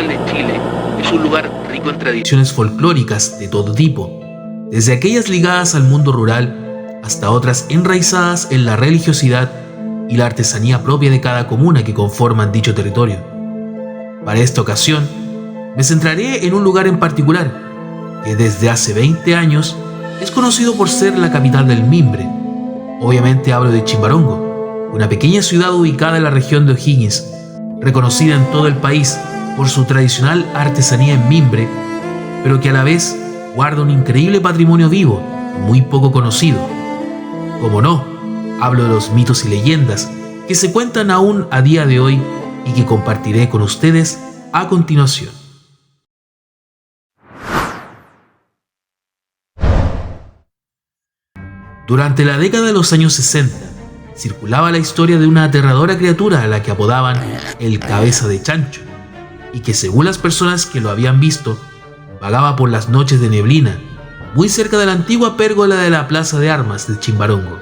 rural de Chile es un lugar rico en tradiciones folclóricas de todo tipo, desde aquellas ligadas al mundo rural hasta otras enraizadas en la religiosidad y la artesanía propia de cada comuna que conforman dicho territorio. Para esta ocasión, me centraré en un lugar en particular, que desde hace 20 años es conocido por ser la capital del mimbre. Obviamente hablo de Chimbarongo, una pequeña ciudad ubicada en la región de O'Higgins, reconocida en todo el país por su tradicional artesanía en mimbre, pero que a la vez guarda un increíble patrimonio vivo, muy poco conocido. Como no, hablo de los mitos y leyendas que se cuentan aún a día de hoy y que compartiré con ustedes a continuación. Durante la década de los años 60, circulaba la historia de una aterradora criatura a la que apodaban el Cabeza de Chancho, y que según las personas que lo habían visto, vagaba por las noches de neblina, muy cerca de la antigua pérgola de la Plaza de Armas de Chimbarongo.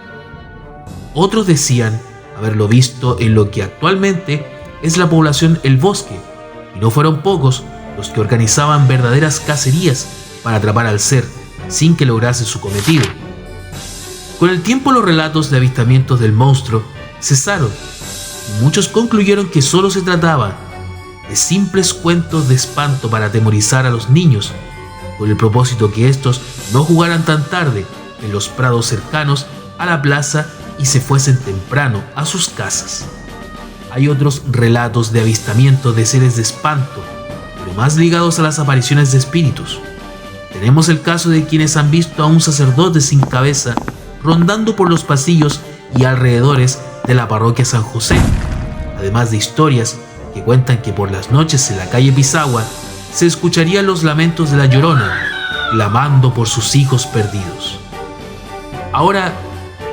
Otros decían haberlo visto en lo que actualmente es la población El Bosque, y no fueron pocos los que organizaban verdaderas cacerías para atrapar al ser, sin que lograse su cometido. Con el tiempo los relatos de avistamientos del monstruo cesaron y muchos concluyeron que solo se trataba de simples cuentos de espanto para atemorizar a los niños, con el propósito que estos no jugaran tan tarde en los prados cercanos a la plaza y se fuesen temprano a sus casas. Hay otros relatos de avistamientos de seres de espanto, pero más ligados a las apariciones de espíritus. Tenemos el caso de quienes han visto a un sacerdote sin cabeza rondando por los pasillos y alrededores de la parroquia San José, además de historias que cuentan que por las noches en la calle Pisagua se escucharían los lamentos de la Llorona, clamando por sus hijos perdidos. Ahora,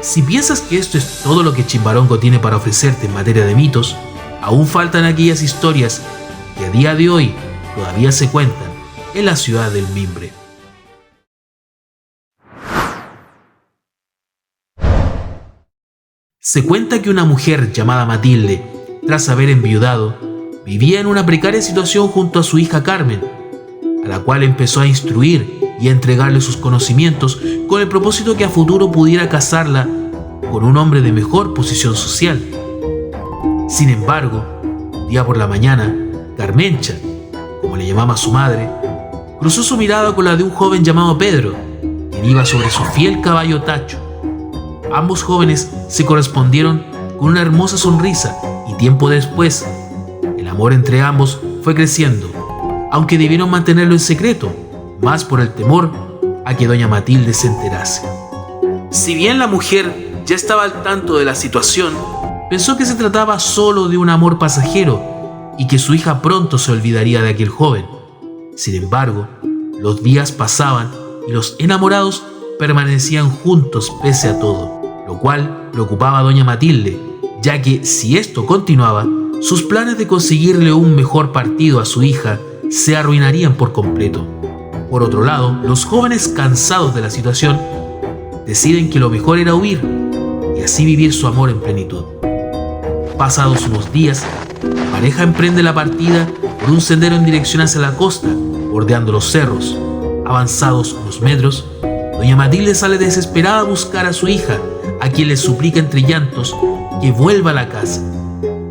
si piensas que esto es todo lo que Chimbarongo tiene para ofrecerte en materia de mitos, aún faltan aquellas historias que a día de hoy todavía se cuentan en la ciudad del mimbre. Se cuenta que una mujer llamada Matilde, tras haber enviudado, vivía en una precaria situación junto a su hija Carmen, a la cual empezó a instruir y a entregarle sus conocimientos con el propósito que a futuro pudiera casarla con un hombre de mejor posición social. Sin embargo, un día por la mañana, Carmencha, como le llamaba su madre, cruzó su mirada con la de un joven llamado Pedro, quien iba sobre su fiel caballo Tacho. Ambos jóvenes se correspondieron con una hermosa sonrisa y tiempo después, el amor entre ambos fue creciendo, aunque debieron mantenerlo en secreto, más por el temor a que doña Matilde se enterase. Si bien la mujer ya estaba al tanto de la situación, pensó que se trataba solo de un amor pasajero y que su hija pronto se olvidaría de aquel joven. Sin embargo, los días pasaban y los enamorados permanecían juntos pese a todo, lo cual preocupaba a doña Matilde, ya que si esto continuaba, sus planes de conseguirle un mejor partido a su hija se arruinarían por completo. Por otro lado, los jóvenes, cansados de la situación, deciden que lo mejor era huir y así vivir su amor en plenitud. Pasados unos días, la pareja emprende la partida por un sendero en dirección hacia la costa, bordeando los cerros. Avanzados unos metros, doña Matilde sale desesperada a buscar a su hija, a quien le suplica entre llantos que vuelva a la casa.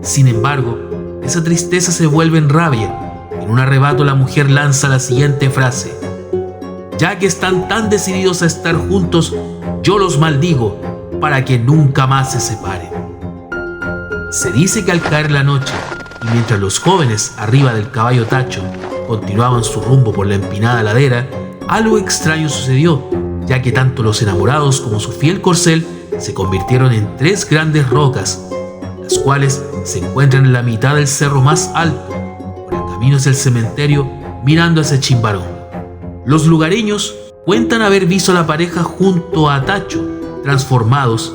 Sin embargo, esa tristeza se vuelve en rabia. En un arrebato la mujer lanza la siguiente frase: «Ya que están tan decididos a estar juntos, yo los maldigo para que nunca más se separen». Se dice que al caer la noche, y mientras los jóvenes arriba del caballo Tacho continuaban su rumbo por la empinada ladera, algo extraño sucedió, ya que tanto los enamorados como su fiel corcel se convirtieron en 3 grandes rocas, las cuales se encuentran en la mitad del cerro más alto, por el camino hacia el cementerio, mirando hacia Chimbarongo. Los lugareños cuentan haber visto a la pareja junto a Tacho, transformados,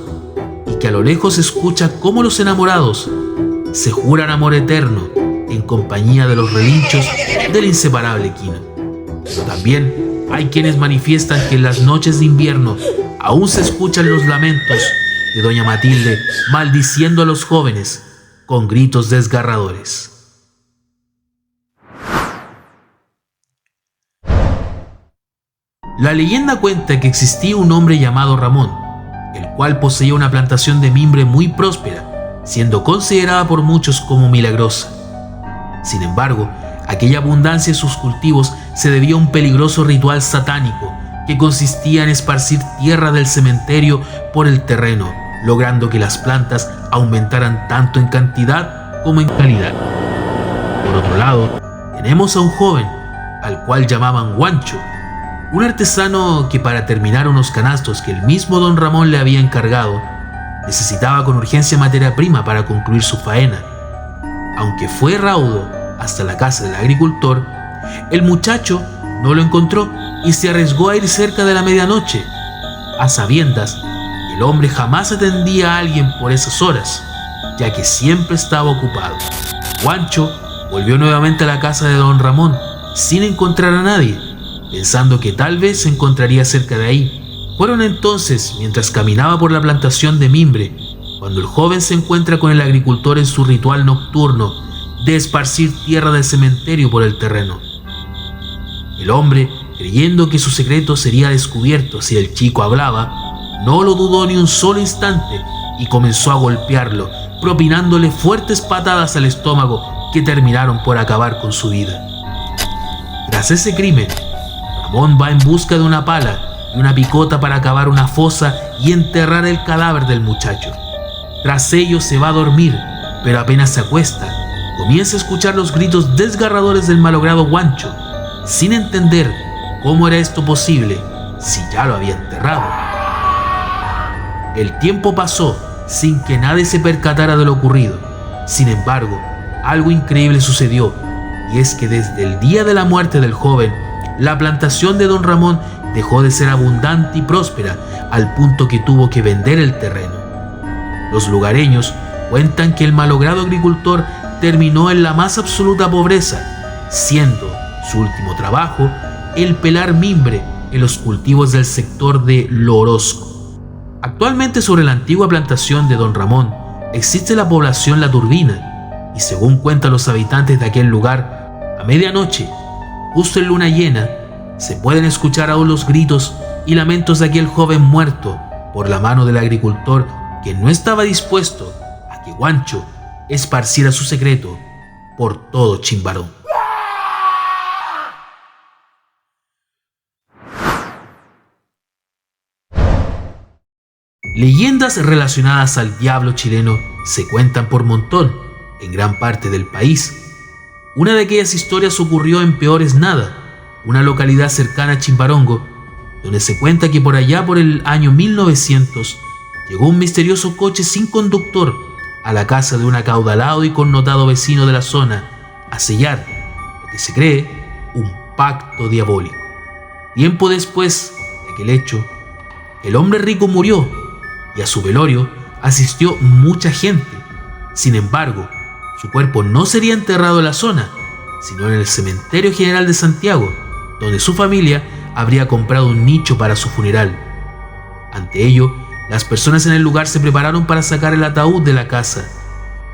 y que a lo lejos se escucha cómo los enamorados se juran amor eterno en compañía de los relinchos del inseparable Quino. Pero también hay quienes manifiestan que en las noches de invierno aún se escuchan los lamentos de doña Matilde maldiciendo a los jóvenes con gritos desgarradores. La leyenda cuenta que existía un hombre llamado Ramón, el cual poseía una plantación de mimbre muy próspera, siendo considerada por muchos como milagrosa. Sin embargo, aquella abundancia de sus cultivos se debía a un peligroso ritual satánico que consistía en esparcir tierra del cementerio por el terreno, logrando que las plantas aumentaran tanto en cantidad como en calidad. Por otro lado, tenemos a un joven, al cual llamaban Guancho, un artesano que para terminar unos canastos que el mismo don Ramón le había encargado, necesitaba con urgencia materia prima para concluir su faena. Aunque fue raudo hasta la casa del agricultor, el muchacho no lo encontró y se arriesgó a ir cerca de la medianoche, a sabiendas que el hombre jamás atendía a alguien por esas horas, ya que siempre estaba ocupado. Guancho volvió nuevamente a la casa de don Ramón sin encontrar a nadie, pensando que tal vez se encontraría cerca de ahí. Fueron entonces mientras caminaba por la plantación de mimbre, cuando el joven se encuentra con el agricultor en su ritual nocturno de esparcir tierra del cementerio por el terreno. El hombre, creyendo que su secreto sería descubierto si el chico hablaba, no lo dudó ni un solo instante y comenzó a golpearlo, propinándole fuertes patadas al estómago que terminaron por acabar con su vida. Tras ese crimen, Ramón va en busca de una pala y una picota para cavar una fosa y enterrar el cadáver del muchacho. Tras ello se va a dormir, pero apenas se acuesta, comienza a escuchar los gritos desgarradores del malogrado Guancho, sin entender cómo era esto posible si ya lo había enterrado. El tiempo pasó sin que nadie se percatara de lo ocurrido. Sin embargo, algo increíble sucedió, y es que desde el día de la muerte del joven, la plantación de don Ramón dejó de ser abundante y próspera al punto que tuvo que vender el terreno. Los lugareños cuentan que el malogrado agricultor terminó en la más absoluta pobreza, siendo su último trabajo el pelar mimbre en los cultivos del sector de Lo Orozco. Actualmente sobre la antigua plantación de don Ramón existe la población La Turbina, y según cuentan los habitantes de aquel lugar, a medianoche, justo en luna llena, se pueden escuchar aún los gritos y lamentos de aquel joven muerto por la mano del agricultor que no estaba dispuesto a que Guancho esparciera su secreto por todo Chimbarón. Leyendas relacionadas al diablo chileno se cuentan por montón en gran parte del país. Una de aquellas historias ocurrió en Peores Nada, una localidad cercana a Chimbarongo, donde se cuenta que por allá por el año 1900 llegó un misterioso coche sin conductor a la casa de un acaudalado y connotado vecino de la zona a sellar lo que se cree un pacto diabólico. Tiempo después de aquel hecho, el hombre rico murió y a su velorio asistió mucha gente. Sin embargo, su cuerpo no sería enterrado en la zona, sino en el Cementerio General de Santiago, donde su familia habría comprado un nicho para su funeral. Ante ello, las personas en el lugar se prepararon para sacar el ataúd de la casa,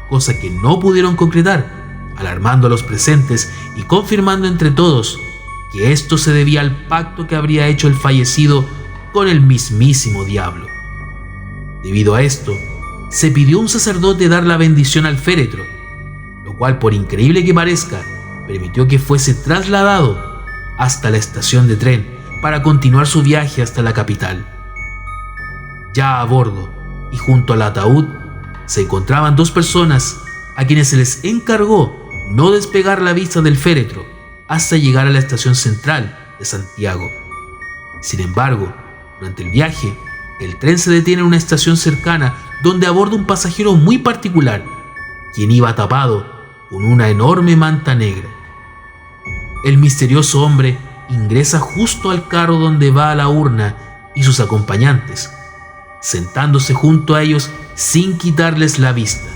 cosa que no pudieron concretar, alarmando a los presentes y confirmando entre todos que esto se debía al pacto que habría hecho el fallecido con el mismísimo diablo. Debido a esto, se pidió a un sacerdote dar la bendición al féretro, lo cual, por increíble que parezca, permitió que fuese trasladado hasta la estación de tren para continuar su viaje hasta la capital. Ya a bordo y junto al ataúd se encontraban dos personas a quienes se les encargó no despegar la vista del féretro hasta llegar a la estación central de Santiago. Sin embargo, durante el viaje, el tren se detiene en una estación cercana donde aborda un pasajero muy particular, quien iba tapado con una enorme manta negra. El misterioso hombre ingresa justo al carro donde va la urna y sus acompañantes, sentándose junto a ellos sin quitarles la vista.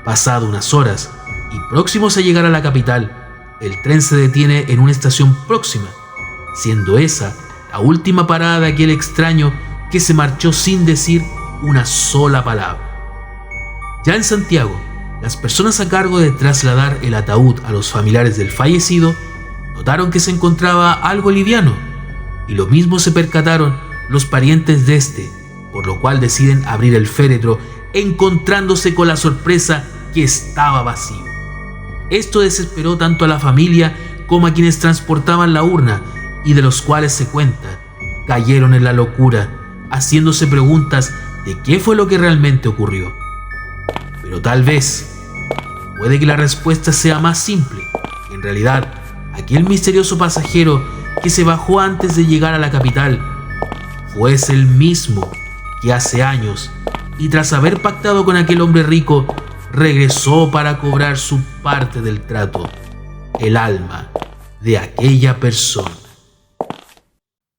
Pasado unas horas y próximos a llegar a la capital, el tren se detiene en una estación próxima, siendo esa la última parada de aquel extraño que se marchó sin decir una sola palabra. Ya en Santiago, las personas a cargo de trasladar el ataúd a los familiares del fallecido notaron que se encontraba algo liviano, y lo mismo se percataron los parientes de este, por lo cual deciden abrir el féretro, encontrándose con la sorpresa que estaba vacío. Esto desesperó tanto a la familia como a quienes transportaban la urna, y de los cuales se cuenta, cayeron en la locura, haciéndose preguntas de qué fue lo que realmente ocurrió. Pero tal vez, puede que la respuesta sea más simple. En realidad, aquel misterioso pasajero que se bajó antes de llegar a la capital fuese el mismo que hace años, y tras haber pactado con aquel hombre rico, regresó para cobrar su parte del trato, el alma de aquella persona.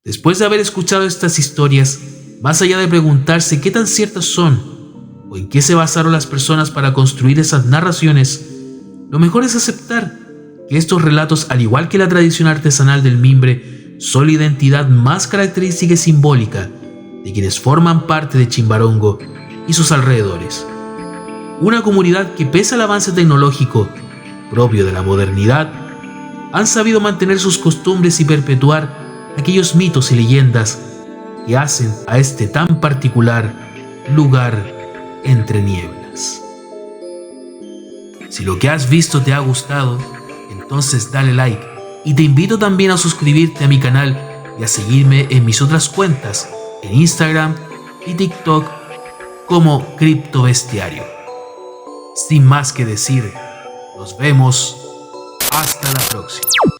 Después de haber escuchado estas historias, más allá de preguntarse qué tan ciertas son o en qué se basaron las personas para construir esas narraciones, lo mejor es aceptar que estos relatos, al igual que la tradición artesanal del mimbre, son la identidad más característica y simbólica de quienes forman parte de Chimbarongo y sus alrededores. Una comunidad que, pese al avance tecnológico propio de la modernidad, han sabido mantener sus costumbres y perpetuar aquellos mitos y leyendas que hacen a este tan particular lugar entre nieblas. Si lo que has visto te ha gustado, entonces dale like, y te invito también a suscribirte a mi canal y a seguirme en mis otras cuentas en Instagram y TikTok como Criptobestiario. Sin más que decir, nos vemos hasta la próxima.